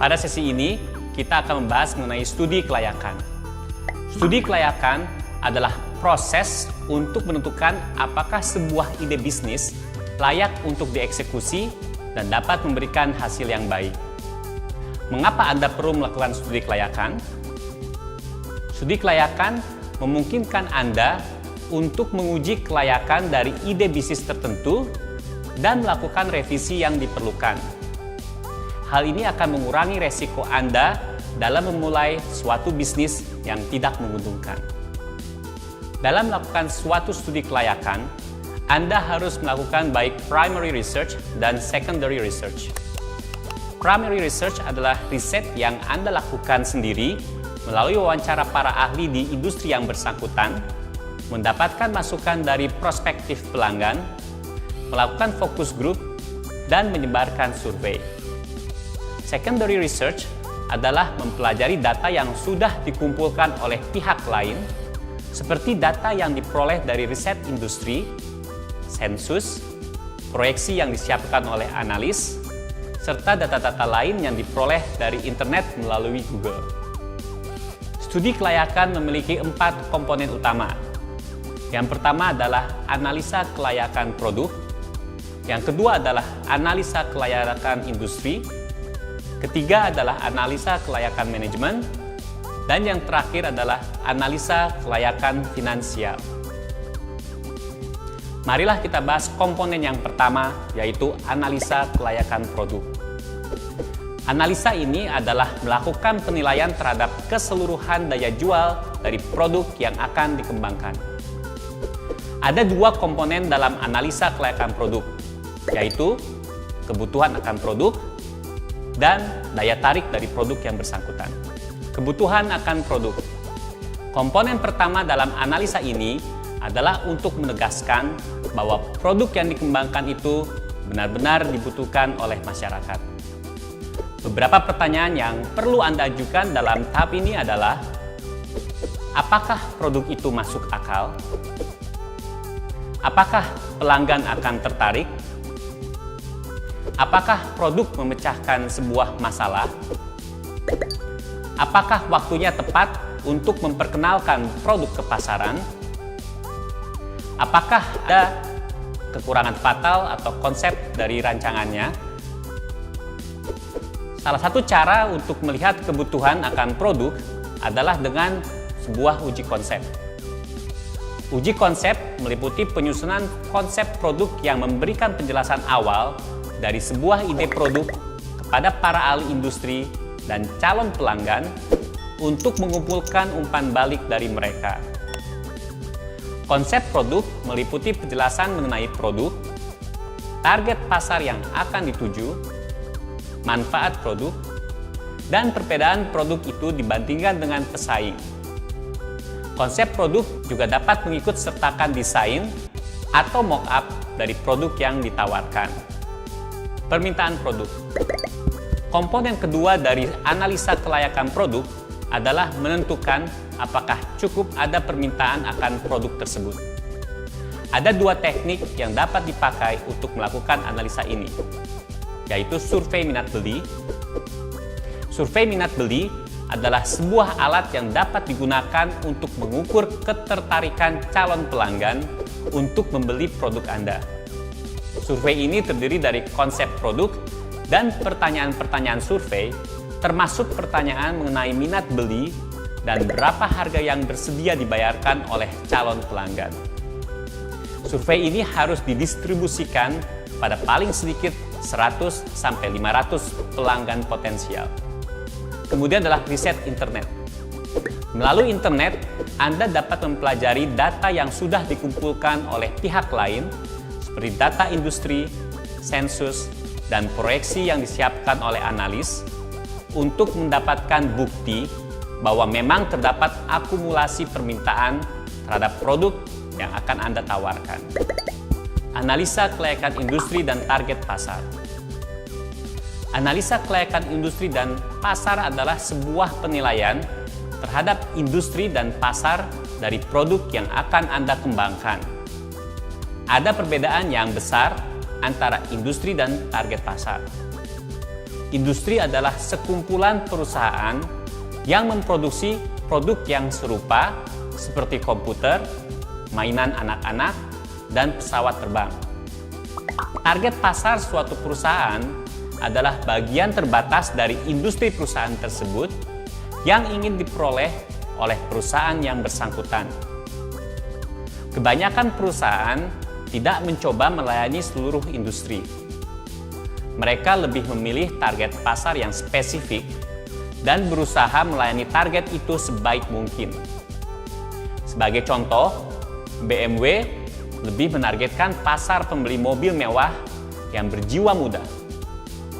Pada sesi ini, kita akan membahas mengenai studi kelayakan. Studi kelayakan adalah proses untuk menentukan apakah sebuah ide bisnis layak untuk dieksekusi dan dapat memberikan hasil yang baik. Mengapa Anda perlu melakukan studi kelayakan? Studi kelayakan memungkinkan Anda untuk menguji kelayakan dari ide bisnis tertentu dan melakukan revisi yang diperlukan. Hal ini akan mengurangi resiko Anda dalam memulai suatu bisnis yang tidak menguntungkan. Dalam melakukan suatu studi kelayakan, Anda harus melakukan baik primary research dan secondary research. Primary research adalah riset yang Anda lakukan sendiri melalui wawancara para ahli di industri yang bersangkutan, mendapatkan masukan dari prospektif pelanggan, melakukan focus group, dan menyebarkan survei. Secondary research adalah mempelajari data yang sudah dikumpulkan oleh pihak lain, seperti data yang diperoleh dari riset industri, sensus, proyeksi yang disiapkan oleh analis, serta data-data lain yang diperoleh dari internet melalui Google. Studi kelayakan memiliki 4 komponen utama. Yang pertama adalah analisa kelayakan produk, yang kedua adalah analisa kelayakan industri, ketiga adalah analisa kelayakan manajemen, dan yang terakhir adalah analisa kelayakan finansial. Marilah kita bahas komponen yang pertama, yaitu analisa kelayakan produk. Analisa ini adalah melakukan penilaian terhadap keseluruhan daya jual dari produk yang akan dikembangkan. Ada 2 komponen dalam analisa kelayakan produk, yaitu kebutuhan akan produk dan daya tarik dari produk yang bersangkutan. Kebutuhan akan produk. Komponen pertama dalam analisa ini adalah untuk menegaskan bahwa produk yang dikembangkan itu benar-benar dibutuhkan oleh masyarakat. Beberapa pertanyaan yang perlu Anda ajukan dalam tahap ini adalah: apakah produk itu masuk akal? Apakah pelanggan akan tertarik? Apakah produk memecahkan sebuah masalah? Apakah waktunya tepat untuk memperkenalkan produk ke pasaran? Apakah ada kekurangan fatal atau konsep dari rancangannya? Salah satu cara untuk melihat kebutuhan akan produk adalah dengan sebuah uji konsep. Uji konsep meliputi penyusunan konsep produk yang memberikan penjelasan awal dari sebuah ide produk kepada para ahli industri dan calon pelanggan untuk mengumpulkan umpan balik dari mereka. Konsep produk meliputi penjelasan mengenai produk, target pasar yang akan dituju, manfaat produk, dan perbedaan produk itu dibandingkan dengan pesaing. Konsep produk juga dapat mengikut sertakan desain atau mock-up dari produk yang ditawarkan. Permintaan produk. Komponen kedua dari analisa kelayakan produk adalah menentukan apakah cukup ada permintaan akan produk tersebut. Ada 2 teknik yang dapat dipakai untuk melakukan analisa ini, yaitu survei minat beli. Survei minat beli adalah sebuah alat yang dapat digunakan untuk mengukur ketertarikan calon pelanggan untuk membeli produk Anda. Survei ini terdiri dari konsep produk dan pertanyaan-pertanyaan survei, termasuk pertanyaan mengenai minat beli dan berapa harga yang bersedia dibayarkan oleh calon pelanggan. Survei ini harus didistribusikan pada paling sedikit 100 sampai 500 pelanggan potensial. Kemudian adalah riset internet. Melalui internet, Anda dapat mempelajari data yang sudah dikumpulkan oleh pihak lain, seperti data industri, sensus, dan proyeksi yang disiapkan oleh analis, untuk mendapatkan bukti bahwa memang terdapat akumulasi permintaan terhadap produk yang akan Anda tawarkan. Analisa kelayakan industri dan target pasar. Analisa kelayakan industri dan pasar adalah sebuah penilaian terhadap industri dan pasar dari produk yang akan Anda kembangkan. Ada perbedaan yang besar antara industri dan target pasar. industri adalah sekumpulan perusahaan yang memproduksi produk yang serupa seperti komputer, mainan anak-anak, dan pesawat terbang. Target pasar suatu perusahaan adalah bagian terbatas dari industri perusahaan tersebut yang ingin diperoleh oleh perusahaan yang bersangkutan. Kebanyakan perusahaan tidak mencoba melayani seluruh industri. Mereka lebih memilih target pasar yang spesifik dan berusaha melayani target itu sebaik mungkin. Sebagai contoh, BMW lebih menargetkan pasar pembeli mobil mewah yang berjiwa muda,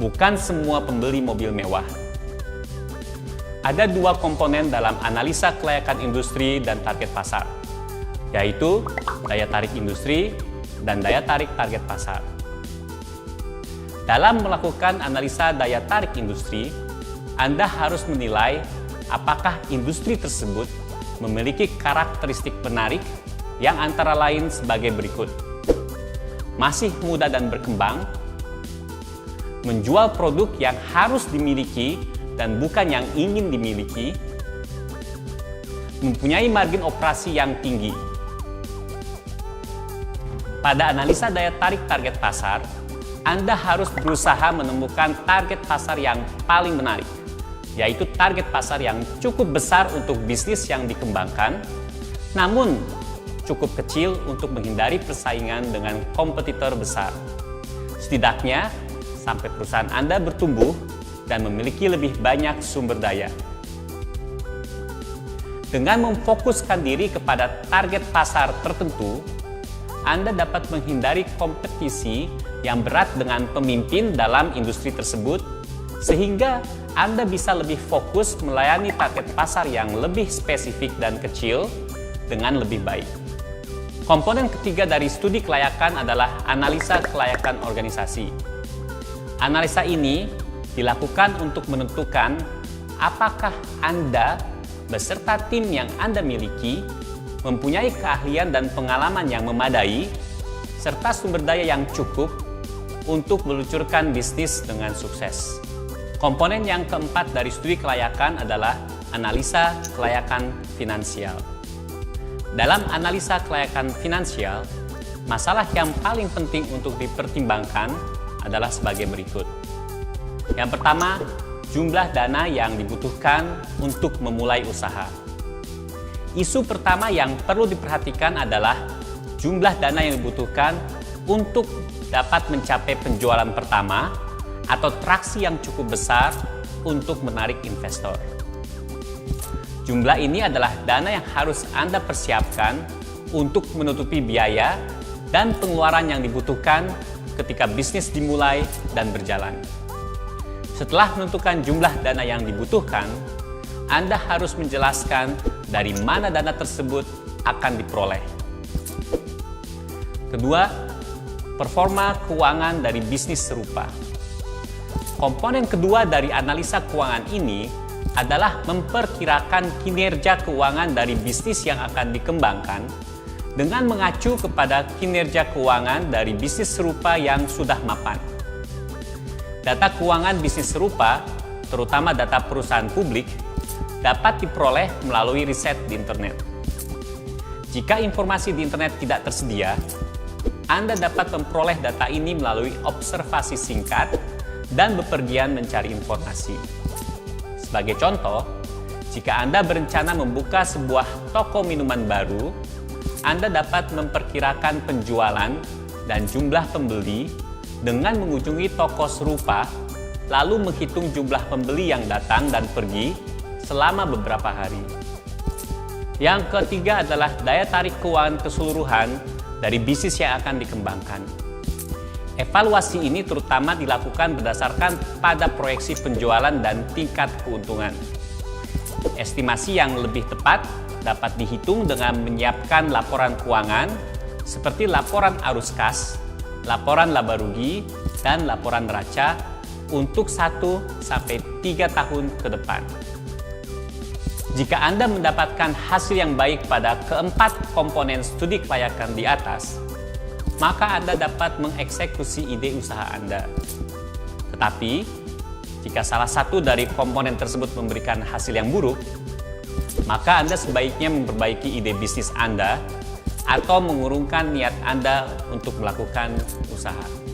bukan semua pembeli mobil mewah. Ada dua komponen dalam analisa kelayakan industri dan target pasar, yaitu daya tarik industri dan daya tarik target pasar. Dalam melakukan analisa daya tarik industri, Anda harus menilai apakah industri tersebut memiliki karakteristik menarik yang antara lain sebagai berikut. Masih muda dan berkembang, menjual produk yang harus dimiliki dan bukan yang ingin dimiliki, mempunyai margin operasi yang tinggi. Pada analisa daya tarik target pasar, Anda harus berusaha menemukan target pasar yang paling menarik, yaitu target pasar yang cukup besar untuk bisnis yang dikembangkan, namun cukup kecil untuk menghindari persaingan dengan kompetitor besar. Setidaknya, sampai perusahaan Anda bertumbuh dan memiliki lebih banyak sumber daya. Dengan memfokuskan diri kepada target pasar tertentu, Anda dapat menghindari kompetisi yang berat dengan pemimpin dalam industri tersebut, sehingga Anda bisa lebih fokus melayani target pasar yang lebih spesifik dan kecil dengan lebih baik. Komponen ketiga dari studi kelayakan adalah analisa kelayakan organisasi. Analisa ini dilakukan untuk menentukan apakah Anda beserta tim yang Anda miliki mempunyai keahlian dan pengalaman yang memadai, serta sumber daya yang cukup untuk meluncurkan bisnis dengan sukses. Komponen yang keempat dari studi kelayakan adalah analisa kelayakan finansial. Dalam analisa kelayakan finansial, masalah yang paling penting untuk dipertimbangkan adalah sebagai berikut. Yang pertama, jumlah dana yang dibutuhkan untuk memulai usaha. Isu pertama yang perlu diperhatikan adalah jumlah dana yang dibutuhkan untuk dapat mencapai penjualan pertama atau traksi yang cukup besar untuk menarik investor. Jumlah ini adalah dana yang harus Anda persiapkan untuk menutupi biaya dan pengeluaran yang dibutuhkan ketika bisnis dimulai dan berjalan. Setelah menentukan jumlah dana yang dibutuhkan, Anda harus menjelaskan dari mana dana tersebut akan diperoleh. Kedua, performa keuangan dari bisnis serupa. Komponen kedua dari analisa keuangan ini adalah memperkirakan kinerja keuangan dari bisnis yang akan dikembangkan dengan mengacu kepada kinerja keuangan dari bisnis serupa yang sudah mapan. Data keuangan bisnis serupa, terutama data perusahaan publik, dapat diperoleh melalui riset di internet. Jika informasi di internet tidak tersedia, Anda dapat memperoleh data ini melalui observasi singkat dan bepergian mencari informasi. Sebagai contoh, jika Anda berencana membuka sebuah toko minuman baru, Anda dapat memperkirakan penjualan dan jumlah pembeli dengan mengunjungi toko serupa, lalu menghitung jumlah pembeli yang datang dan pergi selama beberapa hari. Yang ketiga adalah daya tarik keuangan keseluruhan dari bisnis yang akan dikembangkan. Evaluasi ini terutama dilakukan berdasarkan pada proyeksi penjualan dan tingkat keuntungan. Estimasi yang lebih tepat dapat dihitung dengan menyiapkan laporan keuangan seperti laporan arus kas, laporan laba rugi, dan laporan neraca untuk 1-3 tahun ke depan. Jika Anda mendapatkan hasil yang baik pada keempat komponen studi kelayakan di atas, maka Anda dapat mengeksekusi ide usaha Anda. Tetapi, Jika salah satu dari komponen tersebut memberikan hasil yang buruk, maka Anda sebaiknya memperbaiki ide bisnis Anda atau mengurungkan niat Anda untuk melakukan usaha.